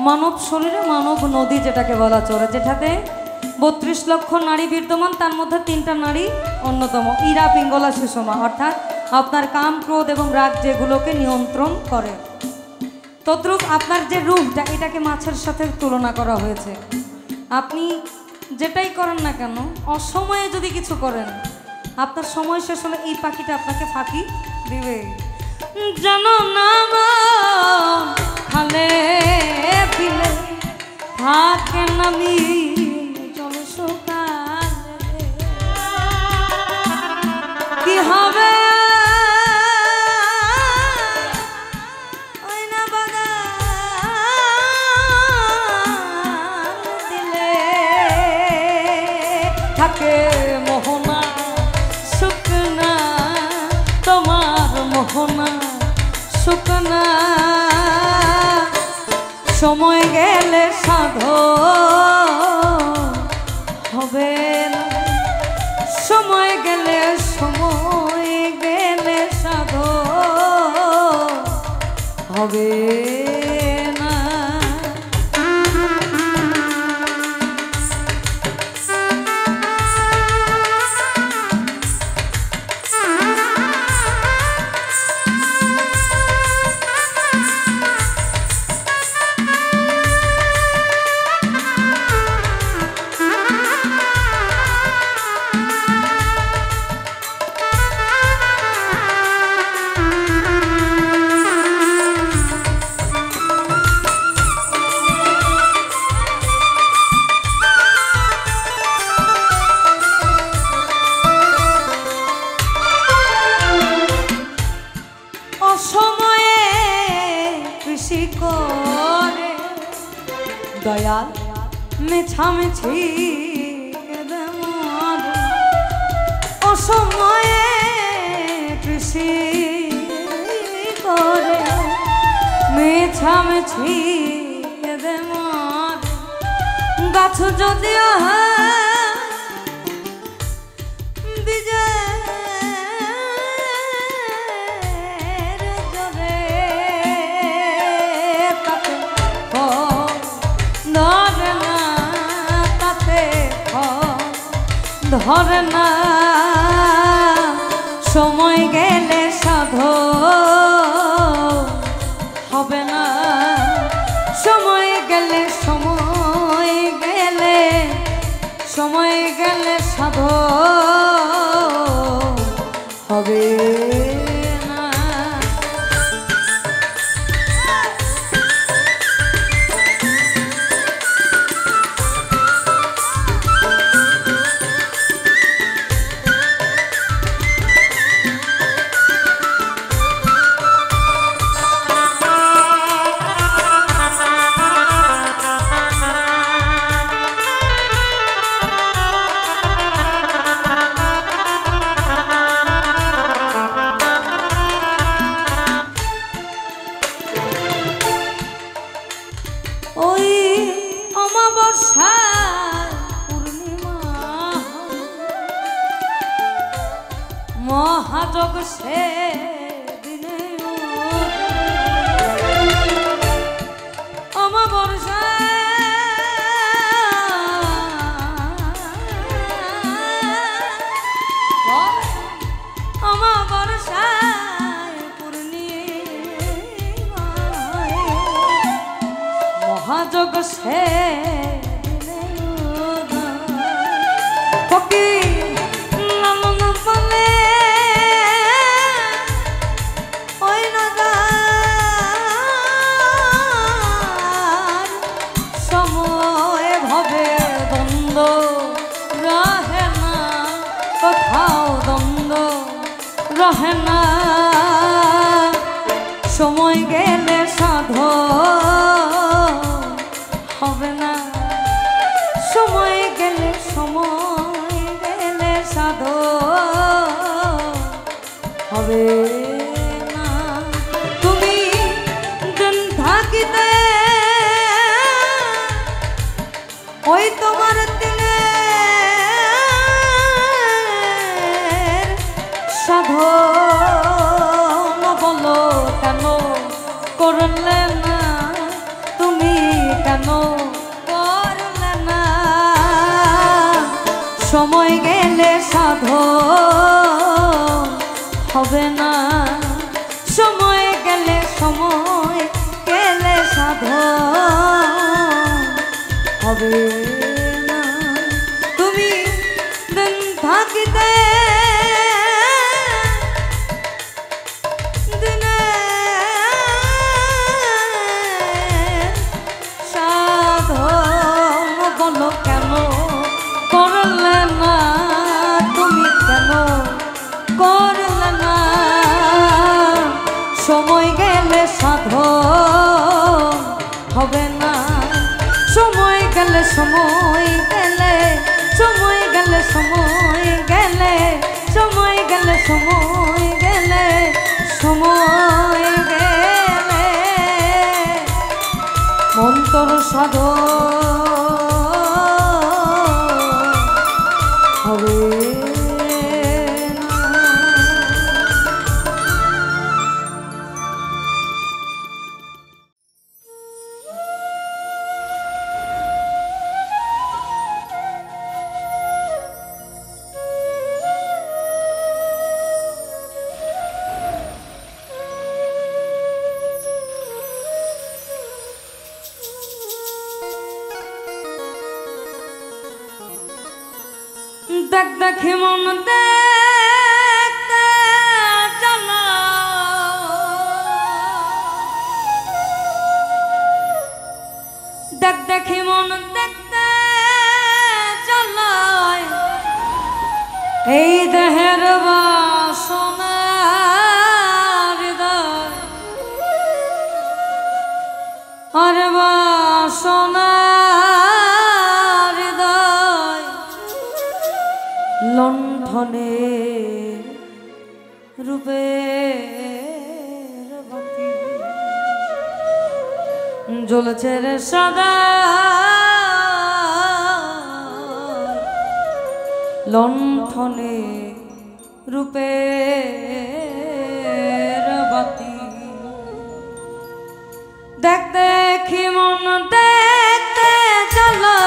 মানব শরীরে মানব নদী যেটাকে বলা চলে, যেটাতে 32 লক্ষ নারী বিদ্যমান, তার মধ্যে 3টা নারী অন্যতম, ইরা পিঙ্গলা সুষমা, অর্থাৎ আপনার কাম ক্রোধ এবং রাগ যেগুলোকে নিয়ন্ত্রণ করে। তদ্রূপ আপনার যে রূপটা, এটাকে মাছের সাথে তুলনা করা হয়েছে। আপনি যেটাই করেন না কেন, অসময়ে যদি কিছু করেন, আপনার সময় শেষ হলে এই পাখিটা আপনাকে ফাঁকি দিবে। জানো না খালে বিলে থাকে নামি জল শুকালে, কি হবে ওই না বাগান দিলে থাকে মোহনা শুকনা, তোমার মোহনা সুখ না সময় গেলে সাধন হবে না সময় গেলে সাধন হবে না। অসময়ে কৃষি করে দয়াল মেছামেছি কেঁদে মরে অসময়ে কৃষি করে মেছামেছি কেঁদে মরে গাছ যদিও ধরে না সময় গেলে সাধন হবে না সময় গেলে সাধন হবে না। ওই অমাবস্যার পূর্ণিমা মহাযজ্ঞ সে দিনে অমাবস্যা অমাবস্যার পূর্ণিমা মহাযজ্ঞ সে লালন পালে ওই নাগার সময় ভাবে দ্বন্দ্ব রহে না কোথাও দ্বন্দ্ব রহে না সময় গেলে সাধন হবে না সময় গেলে সাধন হবে না। তুমি দিন থাকিতে ওই তোমার দিনে সাধন বলো কেন করলে না তুমি কেন করলে না সময় গেলে সাধন হবে না সময় গেলে সাধন হবে না। তুমি দিন থাকিতে কেন করলে না তুমি কেন করলে না সময় গেলে সাধন হবে না সময় গেলে দেখি মন দেখতে জ্বালা দেখি মন দেখতে জ্বালায় এই দেহের বাসনা হৃদয় আর বাসনা হৃদয় লণ্ঠনে রূপের বাতি জ্বলছে রে সদা লণ্ঠনে রূপের বাতি দেখি মন দেখতে চলো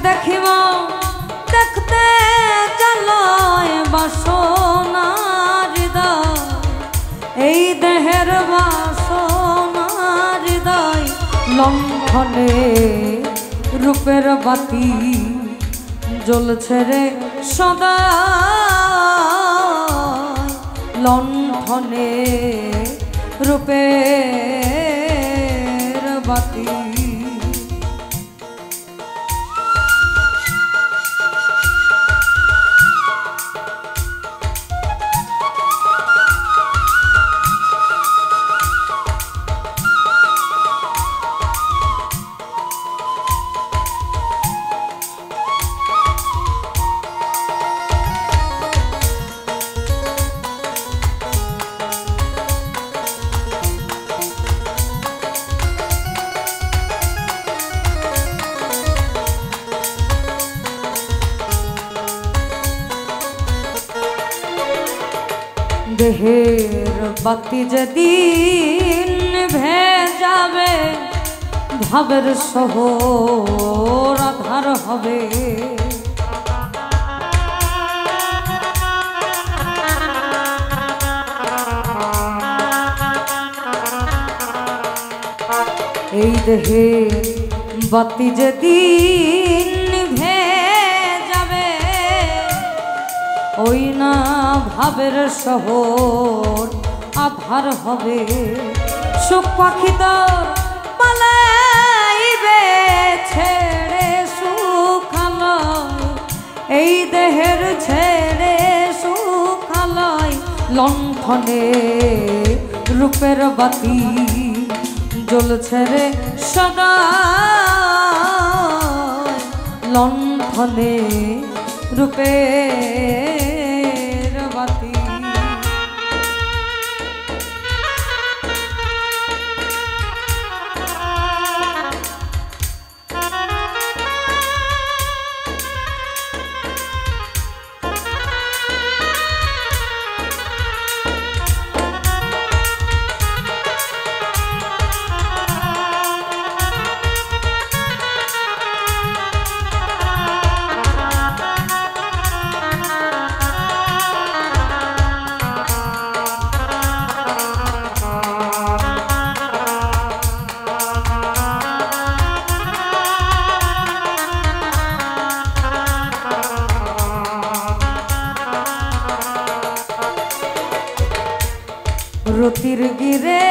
দেখি মন দেখতে চলো বাসনা হৃদয় এই দেহের বাসনা হৃদয় লণ্ঠনে রূপের বাতি জ্বলছে রে সদা লণ্ঠনে রূপের বাতি দেহের বাতি যেদিন ভেজাবে ভাবের শহর আধার হবে এই দেহের বাতি যেদিন ওই না ভাবের শহর আধার হবে সুখ পাখি তোর পালাইবে ছেড়ে সুখালয় এই দেহের ছেড়ে সুখালয় লণ্ঠনে রূপের বাতি জ্বলছে রে সদা লণ্ঠনে রূপের বাতি রতির গিরে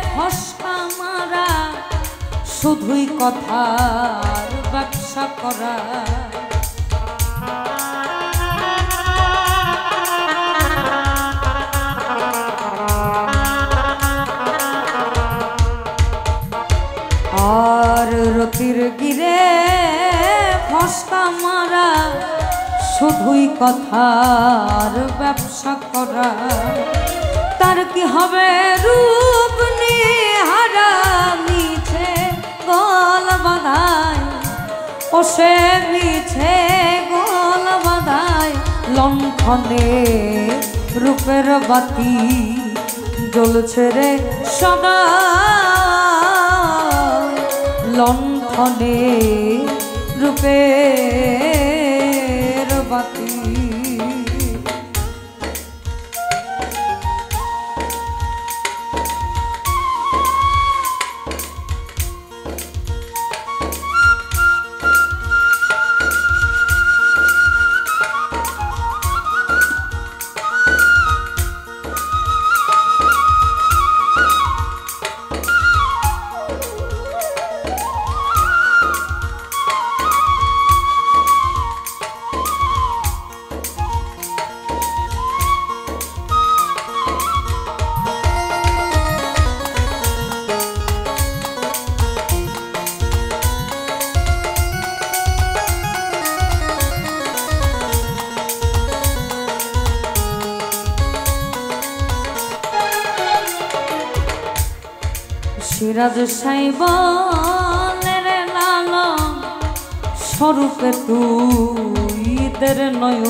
ফসকা মারা শুধুই কথার ব্যবসা করা আর রতির গিরে ফসকা মারা শুধুই কথার ব্যবসা করা তার কি হবে রূপ নিয়ে হারা মিছে গল বাঁধায় ও সে মিছে গল বাঁধায় লণ্ঠনে রূপের বাতি জ্বলছে রে সদা লণ্ঠনে রূপের বাতি সিরাজ সাইবলের লালন স্বরূপে তুই দের নয়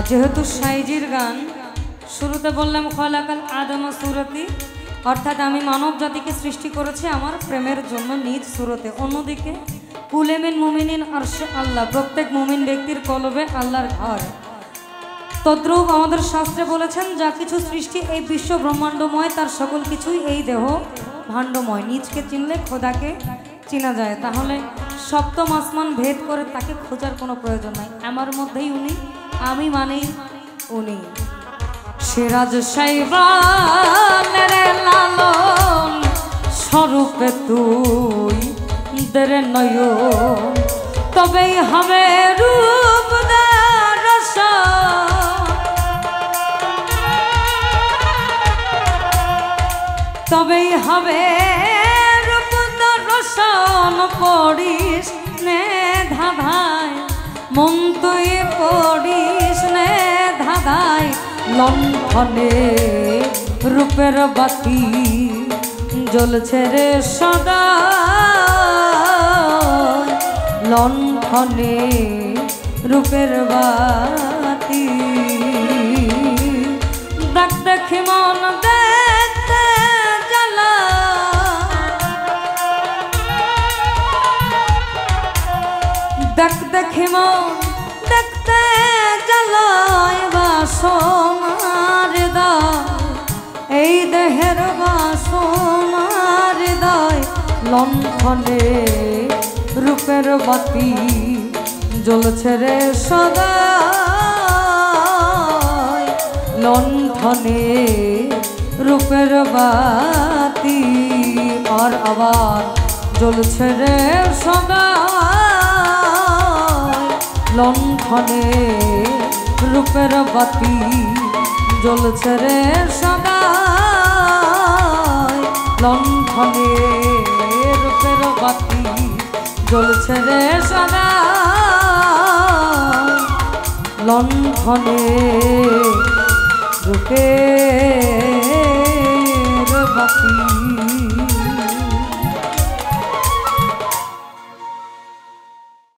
যেহেতু সাইজির গান শুরুতে বললাম খলাকাল আদম সুরতি অর্থাৎ আমি মানব জাতিকে সৃষ্টি করেছি আমার প্রেমের জন্য নিজ সুরতে। অন্যদিকে কুলেমিন মুমিনিন আরশে আল্লাহ, প্রত্যেক মুমিন ব্যক্তির কলবে আল্লাহর ঘর। তদ্রূপ আমাদের শাস্ত্রে বলেছেন যা কিছু সৃষ্টি এই বিশ্ব ব্রহ্মাণ্ডময় তার সকল কিছুই এই দেহ ভাণ্ডময়। নিজকে চিনলে খোদাকে চেনা যায়। তাহলে সপ্তম আসমান ভেদ করে তাকে খোঁজার কোনো প্রয়োজন নাই। আমার মধ্যেই উনি, আমি মানেই উনি। সিরাজ সাইবালের লালন স্বরূপে তুই দের নয় তবেই হবে রূপ তবেই হবে রূপ দর্শন পড়িস নে ধাঁধায় মন তুই পড়িস নে ধাঁধায় লণ্ঠনে রূপের বাতি জ্বলছে রে সদা লণ্ঠনে রূপের বাতি দেখ দেখি মন দেখতে জ্বালা দেখ দেখি মন দেখতে জ্বালায় বাসনার দায় এই দেহের বাসনার দায় লণ্ঠনে রূপের বাতি জ্বলছে রে সদা লণ্ঠনে রূপের বাতি আর আবার জ্বলছে রে সদা লণ্ঠনে রূপের বাতি জ্বলছে রে সদা লণ্ঠনে রূপের বাতি জ্বলছে রে সদা লণ্ঠনে রূপে